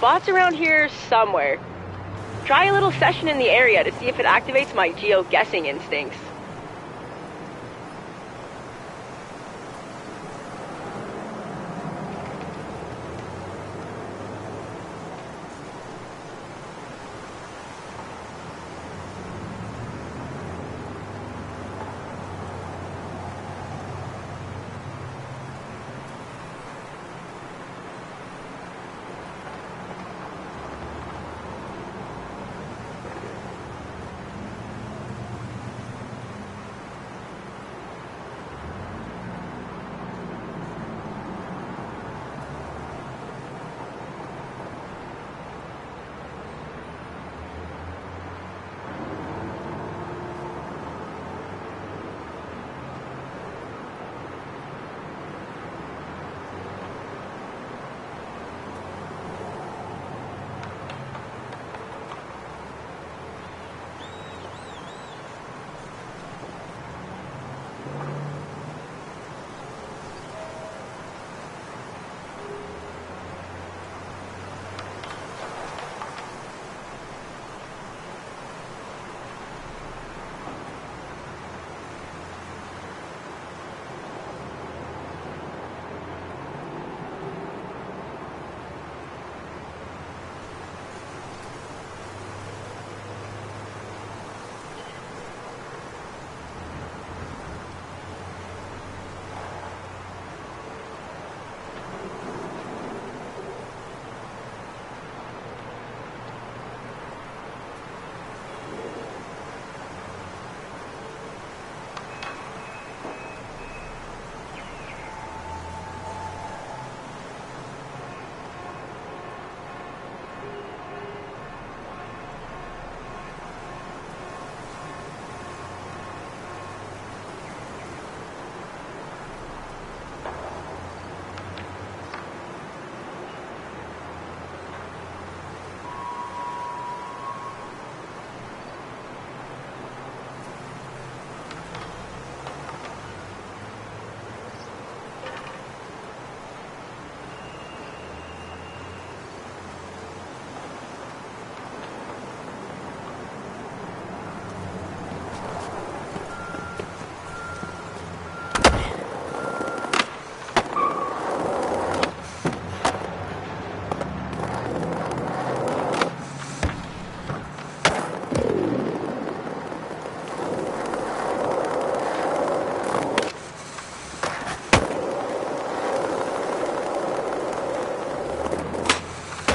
spot's around here somewhere. Try a little session in the area to see if it activates my geo-guessing instincts.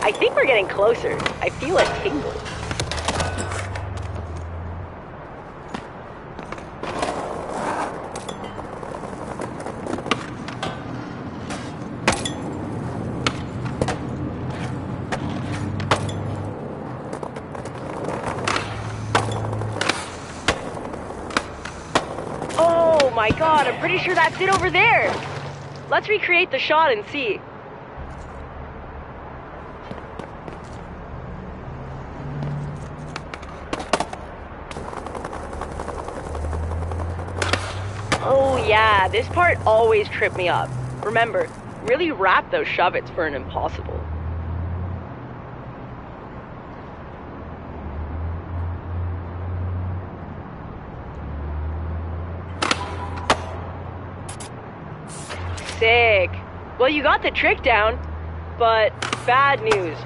I think we're getting closer. I feel a tingle. Oh my god, I'm pretty sure that's it over there. Let's recreate the shot and see. Oh yeah, this part always tripped me up. Remember, really wrap those shove-its for an impossible. Sick. Well, you got the trick down, but bad news.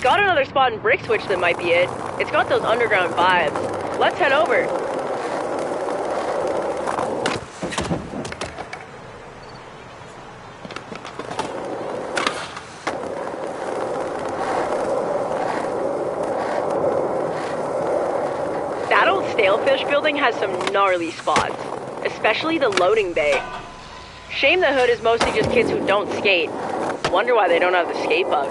Got another spot in Brick Switch that might be it. It's got those underground vibes. Let's head over. That old Stalefish building has some gnarly spots, especially the loading bay. Shame the hood is mostly just kids who don't skate. Wonder why they don't have the skate bug.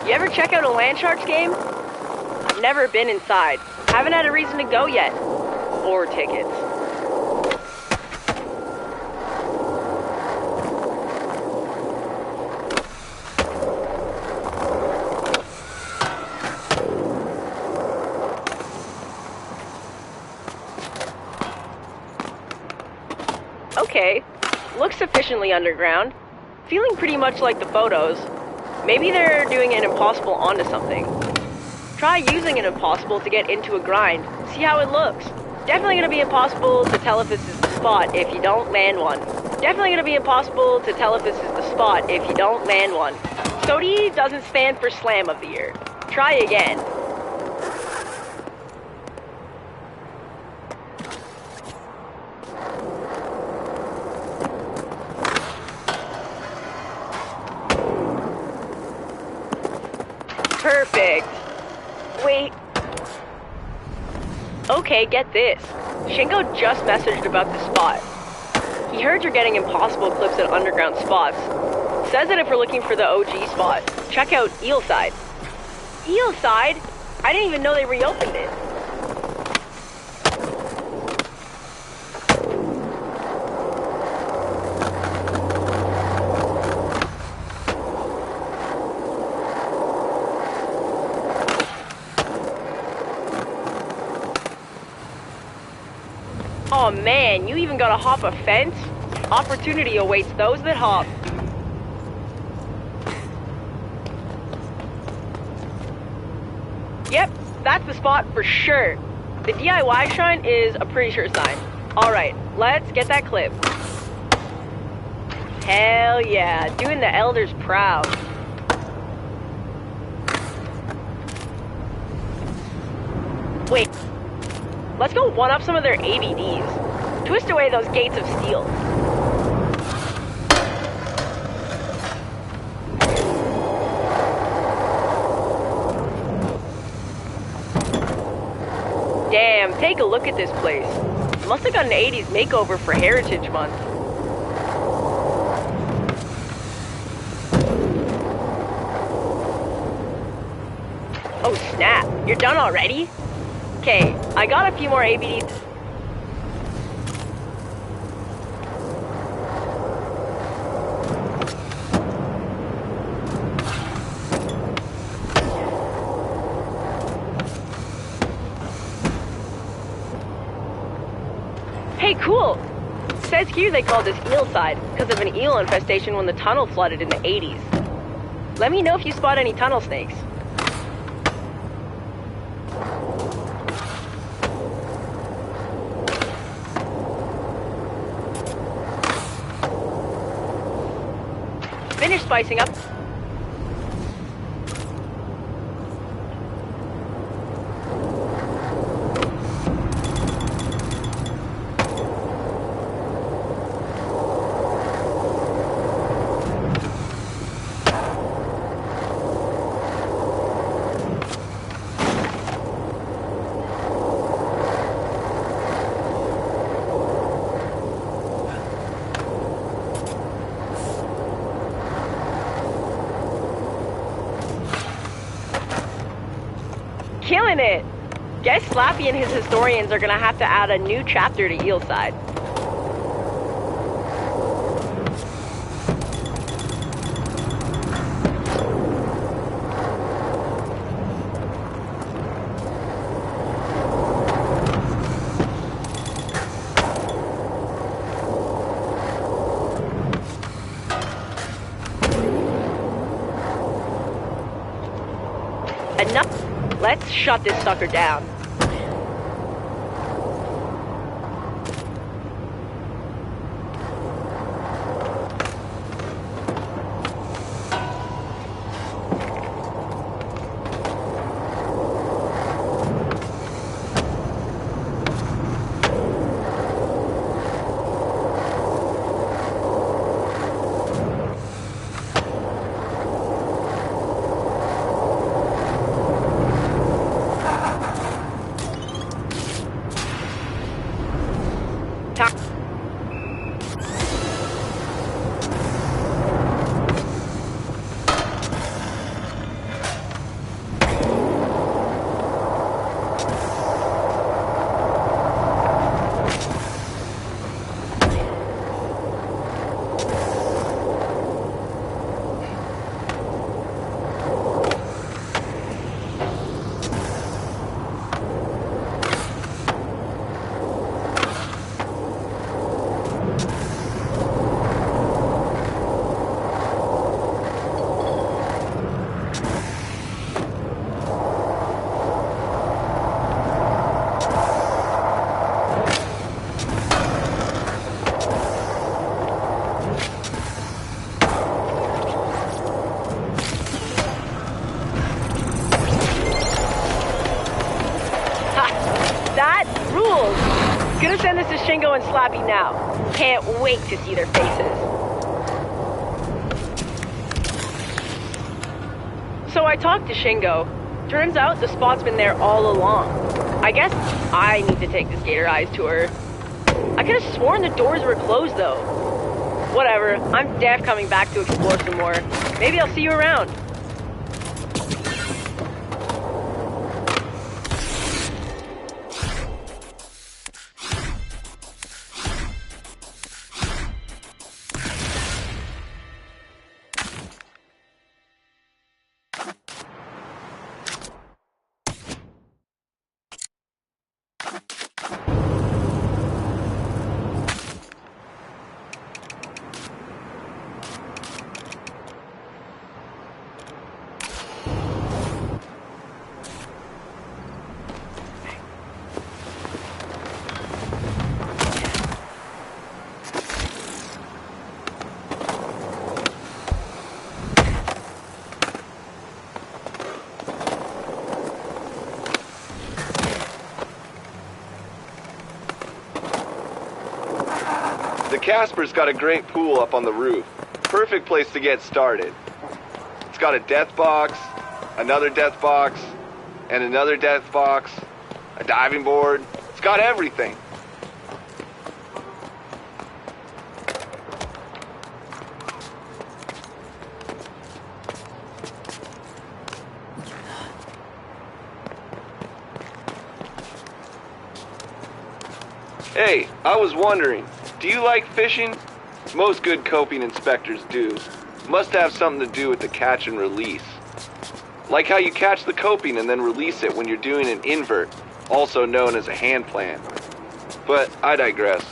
You ever check out a Land Sharks game? I've never been inside. Haven't had a reason to go yet. Or tickets. the underground. Feeling pretty much like the photos. Maybe they're doing an impossible onto something. Try using an impossible to get into a grind. See how it looks. Definitely gonna be impossible to tell if this is the spot if you don't land one. Definitely gonna be impossible to tell if this is the spot if you don't land one. SOTY doesn't stand for Slam of the Year. Try again. Perfect. Wait. Okay, get this. Shingo just messaged about the spot. He heard you're getting impossible clips at underground spots. Says that if we're looking for the OG spot, check out Eelside. Eelside? I didn't even know they reopened it. Oh man, you even gotta hop a fence? Opportunity awaits those that hop. Yep, that's the spot for sure. The DIY shrine is a pretty sure sign. Alright, let's get that clip. Hell yeah, doing the elders proud. Wait, let's go one-up some of their AVDs. Twist away those gates of steel. Damn, take a look at this place. Must have got an 80s makeover for Heritage Month. Oh snap, you're done already? Okay, I got a few more ABDs. Hey, cool! Says here they called this Eelside because of an eel infestation when the tunnel flooded in the 80s. Let me know if you spot any tunnel snakes. Finish spicing up. Killing it! Guess Slappy and his historians are gonna have to add a new chapter to Eelside. Enough! Let's shut this sucker down. send this to Shingo and Slappy now. Can't wait to see their faces. So I talked to Shingo. Turns out the spot's been there all along. I guess I need to take this Gator Eyes tour. I could have sworn the doors were closed though. Whatever, I'm def coming back to explore some more. Maybe I'll see you around. The Casper's got a great pool up on the roof. Perfect place to get started. It's got a death box, another death box, and another death box, a diving board. It's got everything. Hey, I was wondering, do you like fishing? Most good coping inspectors do. Must have something to do with the catch and release. Like how you catch the coping and then release it when you're doing an invert, also known as a hand plant. But I digress.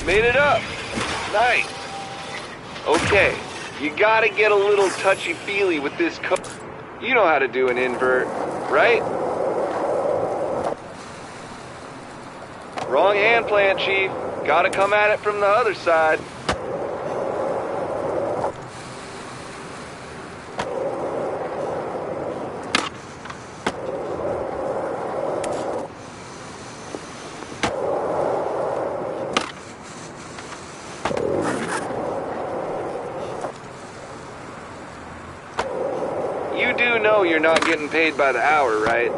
Made it up. Nice. Okay, you gotta get a little touchy-feely with this You know how to do an invert, right? Wrong hand plant, Chief. Gotta come at it from the other side. You do know you're not getting paid by the hour, right?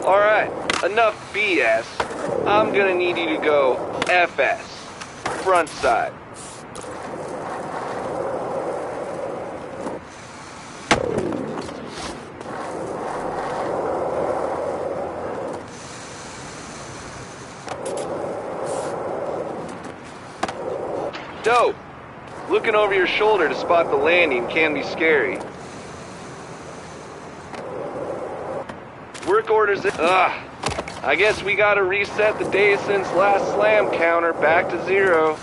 Alright, enough BS. I'm gonna need you to go FS. Front side. Dope. Looking over your shoulder to spot the landing can be scary. Work orders. Ugh. I guess we gotta reset the days since last slam counter back to 0.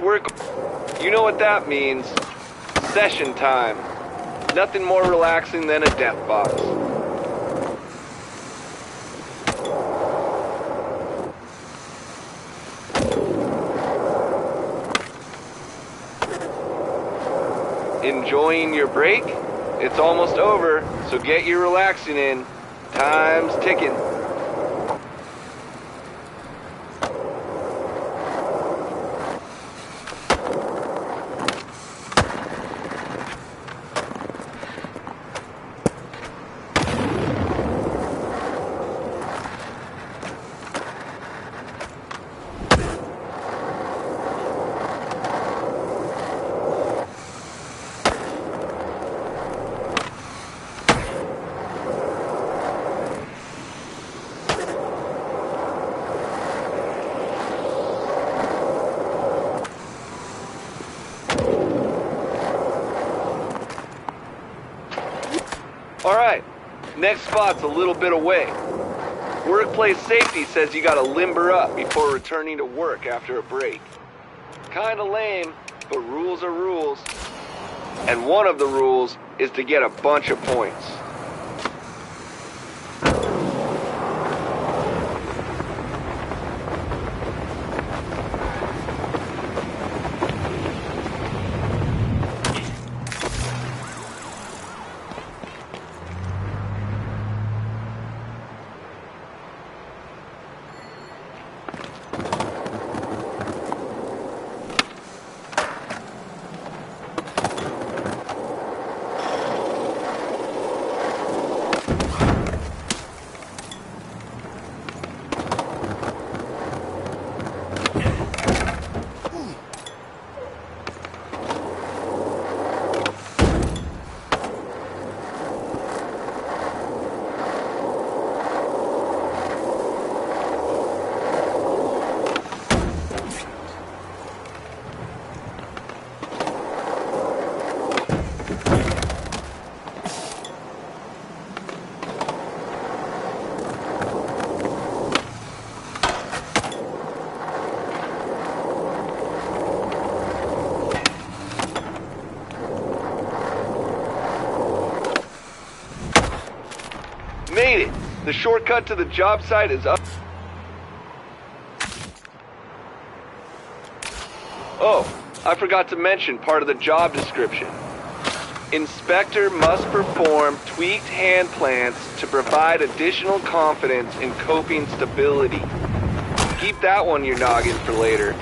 work. You know what that means. Session time. Nothing more relaxing than a death box. Enjoying your break? It's almost over, so get your relaxing in. Time's ticking. Alright, next spot's a little bit away. Workplace safety says you gotta limber up before returning to work after a break. Kinda lame, but rules are rules. And one of the rules is to get a bunch of points. Made it! The shortcut to the job site is up. Oh, I forgot to mention part of the job description. Inspector must perform tweaked hand plants to provide additional confidence in coping stability. Keep that one in your noggin for later.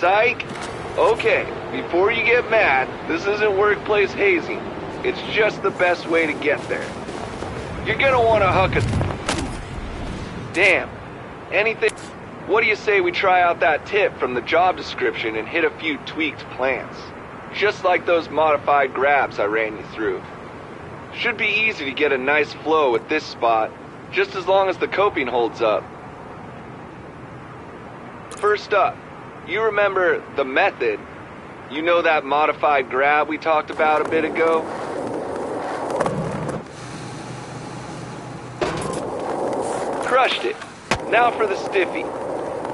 Psych! Okay, before you get mad, this isn't workplace hazing. It's just the best way to get there. You're gonna want to huck a... Damn. Anything... What do you say we try out that tip from the job description and hit a few tweaked plants? Just like those modified grabs I ran you through. Should be easy to get a nice flow at this spot, just as long as the coping holds up. First up, you remember the method. You know that modified grab we talked about a bit ago? Crushed it. Now for the stiffy.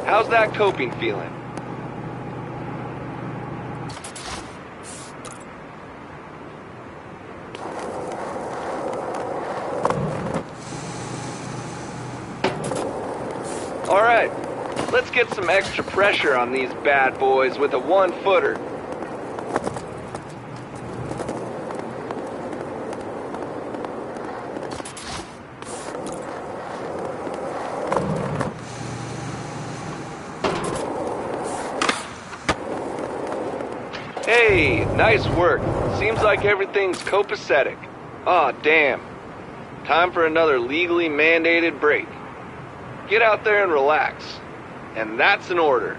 How's that coping feeling? All right. Let's get some extra pressure on these bad boys with a 1-footer. Hey, nice work. Seems like everything's copacetic. Aw, damn. Time for another legally mandated break. Get out there and relax. And that's an order.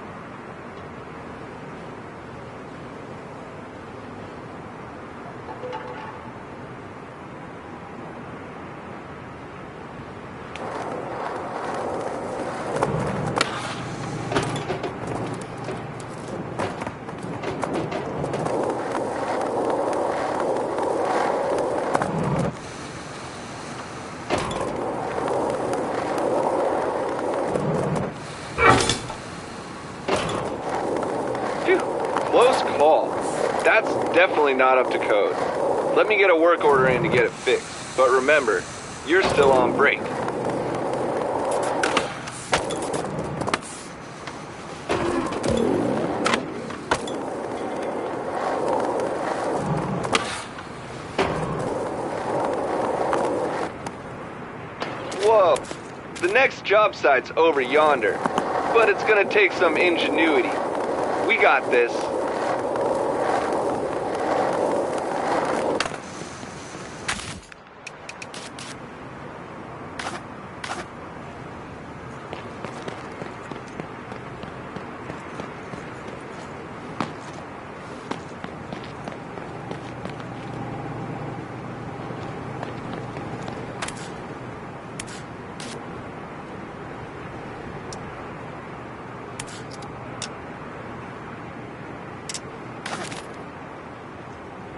Close call. That's definitely not up to code. Let me get a work order in to get it fixed. But remember, you're still on break. Whoa, the next job site's over yonder, but it's gonna take some ingenuity. We got this.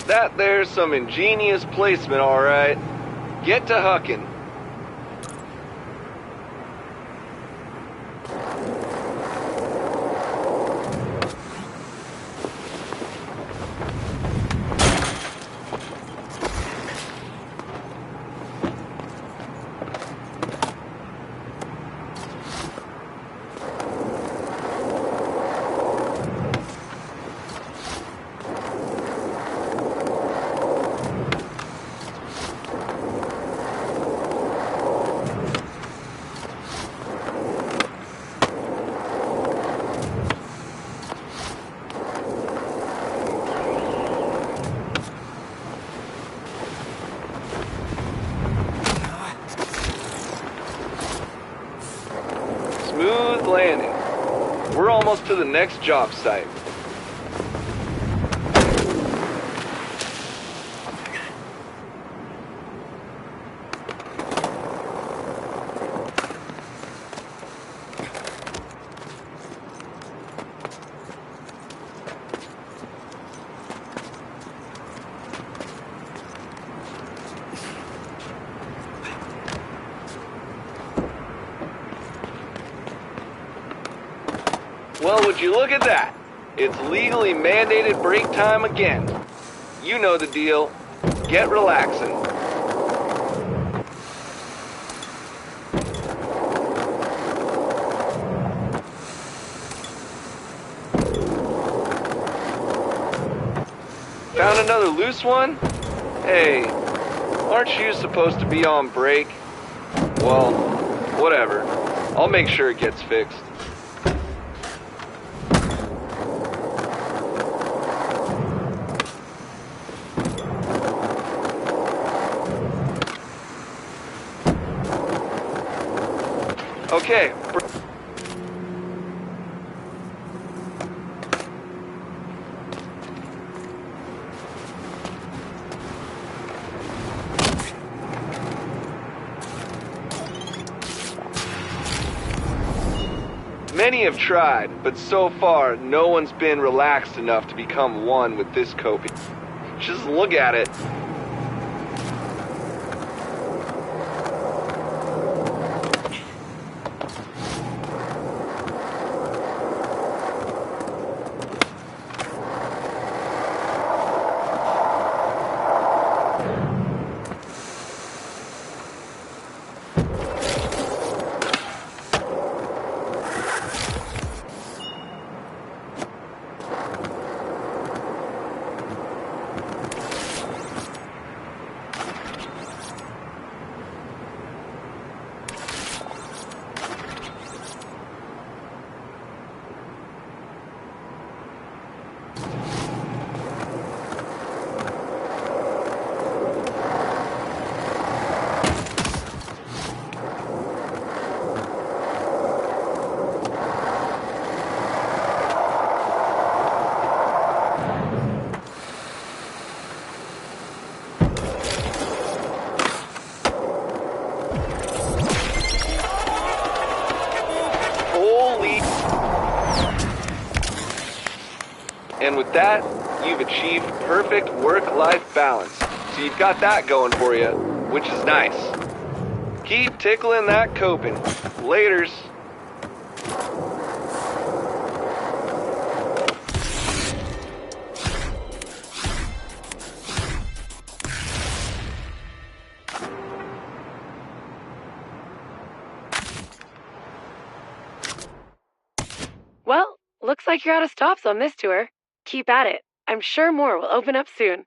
That there's some ingenious placement, all right. Get to hucking. Smooth landing. We're almost to the next job site. Well, would you look at that? It's legally mandated break time again. You know the deal. Get relaxing. Found another loose one? Hey, aren't you supposed to be on break? Well, whatever. I'll make sure it gets fixed. Okay. Many have tried, but so far, no one's been relaxed enough to become one with this coping. Just look at it. With that, you've achieved perfect work-life balance. So you've got that going for you, which is nice. Keep tickling that coping. Laters. Well, looks like you're out of stops on this tour. Keep at it. I'm sure more will open up soon.